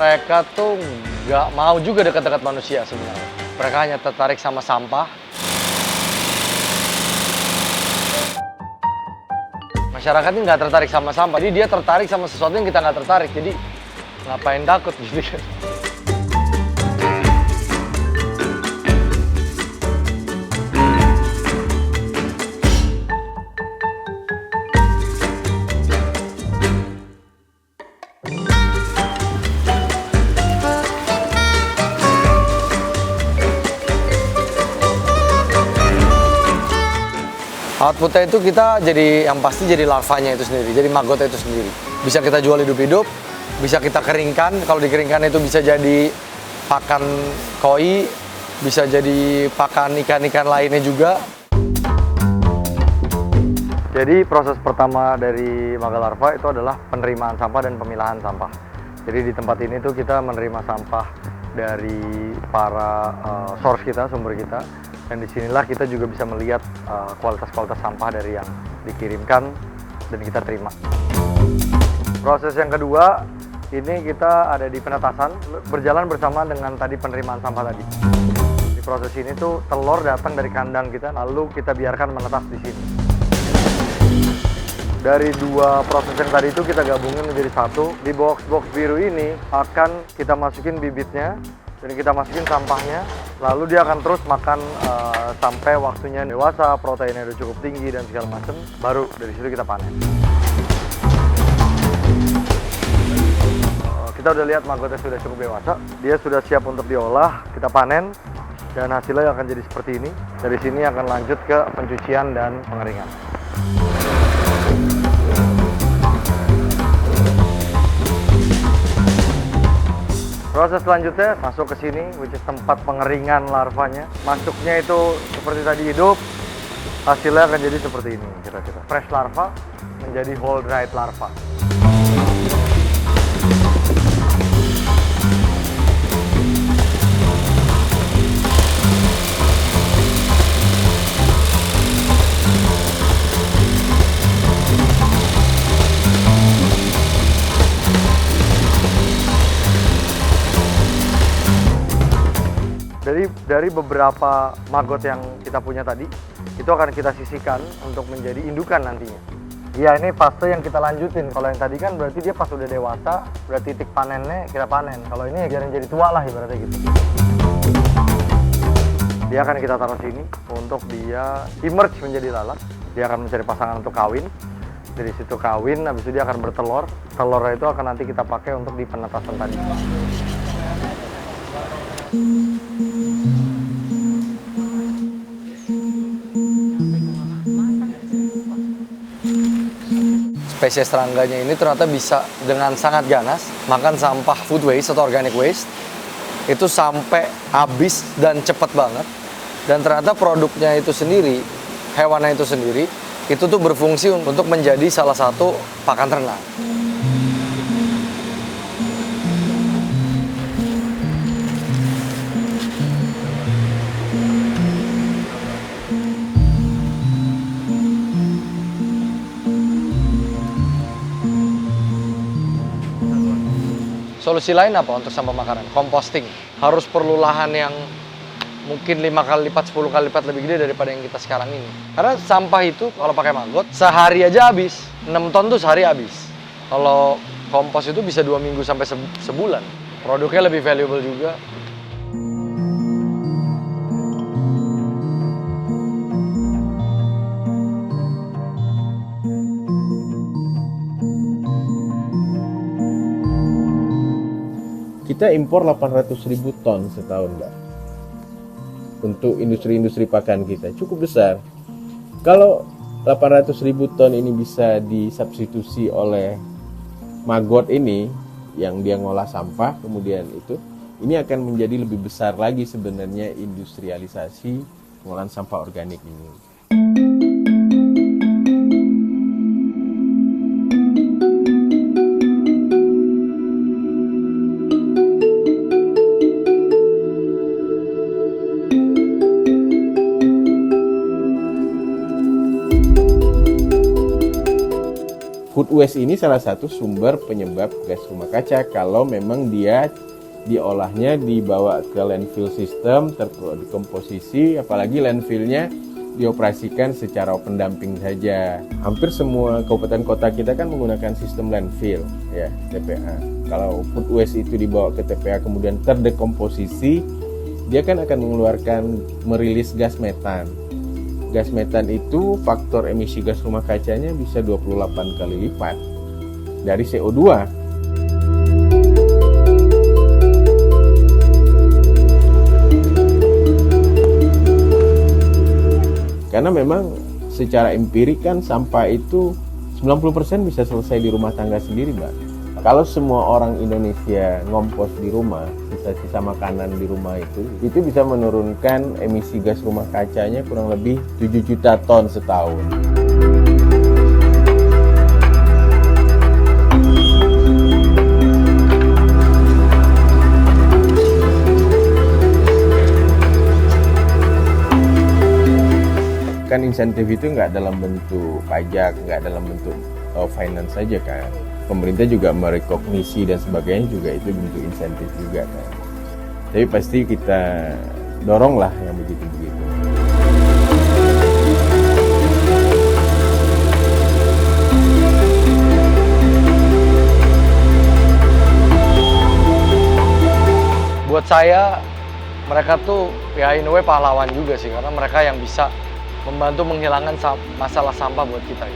Mereka tuh nggak mau juga dekat-dekat manusia sebenarnya. Mereka hanya tertarik sama sampah. Masyarakat ini nggak tertarik sama sampah, jadi dia tertarik sama sesuatu yang kita nggak tertarik. Jadi ngapain takut gitu kan. Outputnya itu kita jadi, yang pasti jadi larvanya itu sendiri, jadi maggotnya itu sendiri. Bisa kita jual hidup-hidup, bisa kita keringkan, kalau dikeringkan itu bisa jadi pakan koi, bisa jadi pakan ikan-ikan lainnya juga. Jadi proses pertama dari maggot larva itu adalah penerimaan sampah dan pemilahan sampah. Jadi di tempat ini tuh kita menerima sampah dari para source kita, sumber kita. Dan disinilah kita juga bisa melihat kualitas-kualitas sampah dari yang dikirimkan dan kita terima. Proses yang kedua, ini kita ada di penetasan, berjalan bersama dengan tadi penerimaan sampah tadi. Di proses ini tuh telur datang dari kandang kita, lalu kita biarkan menetas di sini. Dari dua proses yang tadi itu kita gabungin menjadi satu. Di box-box biru ini akan kita masukin bibitnya, dan kita masukin sampahnya, lalu dia akan terus makan sampai waktunya dewasa, proteinnya udah cukup tinggi dan segala macam, baru dari situ kita panen. Kita udah lihat maggotnya sudah cukup dewasa, dia sudah siap untuk diolah, kita panen, dan hasilnya akan jadi seperti ini. Dari sini akan lanjut ke pencucian dan pengeringan. Proses selanjutnya masuk ke sini, which is tempat pengeringan larvanya. Masuknya itu seperti tadi hidup, hasilnya akan jadi seperti ini kira-kira. Fresh larva menjadi whole dried larva. Dari beberapa maggot yang kita punya tadi, itu akan kita sisihkan untuk menjadi indukan nantinya. Ya, ini fase yang kita lanjutin. Kalau yang tadi kan berarti dia pas udah dewasa, berarti titik panennya kita panen. Kalau ini biarin jadi tua lah ibaratnya gitu. Dia akan kita taruh sini untuk dia emerge menjadi lalat. Dia akan mencari pasangan untuk kawin. Dari situ kawin, habis itu dia akan bertelur. Telurnya itu akan nanti kita pakai untuk di penetasan tadi. Spesies serangganya ini ternyata bisa dengan sangat ganas makan sampah food waste atau organic waste itu sampai habis dan cepat banget. Dan ternyata produknya itu sendiri, hewannya itu sendiri, itu tuh berfungsi untuk menjadi salah satu pakan ternak. Solusi lain apa untuk sampah makanan? Composting. Harus perlu lahan yang mungkin 5 kali lipat, 10 kali lipat lebih gede daripada yang kita sekarang ini. Karena sampah itu kalau pakai maggot, sehari aja habis. 6 ton tuh sehari habis. Kalau kompos itu bisa 2 minggu sampai sebulan. Produknya lebih valuable juga. Kita impor 800.000 ton setahun, Mbak. Untuk industri-industri pakan kita cukup besar. Kalau 800.000 ton ini bisa disubstitusi oleh maggot ini yang dia ngolah sampah, kemudian ini akan menjadi lebih besar lagi sebenarnya industrialisasi pengolahan sampah organik ini. Food waste ini salah satu sumber penyebab gas rumah kaca kalau memang dia diolahnya dibawa ke landfill system, terdekomposisi, apalagi landfillnya dioperasikan secara open dumping saja. Hampir semua kabupaten kota kita kan menggunakan sistem landfill, ya, TPA. Kalau food waste itu dibawa ke TPA kemudian terdekomposisi, dia kan akan merilis gas metan. Gas metan itu faktor emisi gas rumah kacanya bisa 28 kali lipat dari CO2. Karena memang secara empirik kan sampah itu 90% bisa selesai di rumah tangga sendiri, Mbak. Kalau semua orang Indonesia ngompos di rumah, sisa-sisa makanan di rumah itu bisa menurunkan emisi gas rumah kacanya kurang lebih 7 juta ton setahun. Kan insentif itu nggak dalam bentuk pajak, nggak dalam bentuk finance saja kan. Pemerintah juga merekognisi dan sebagainya juga itu bentuk insentif juga kan. Tapi pasti kita doronglah yang begitu-begitu. Buat saya mereka tuh ya in a way pahlawan juga sih, karena mereka yang bisa membantu menghilangkan masalah sampah buat kita.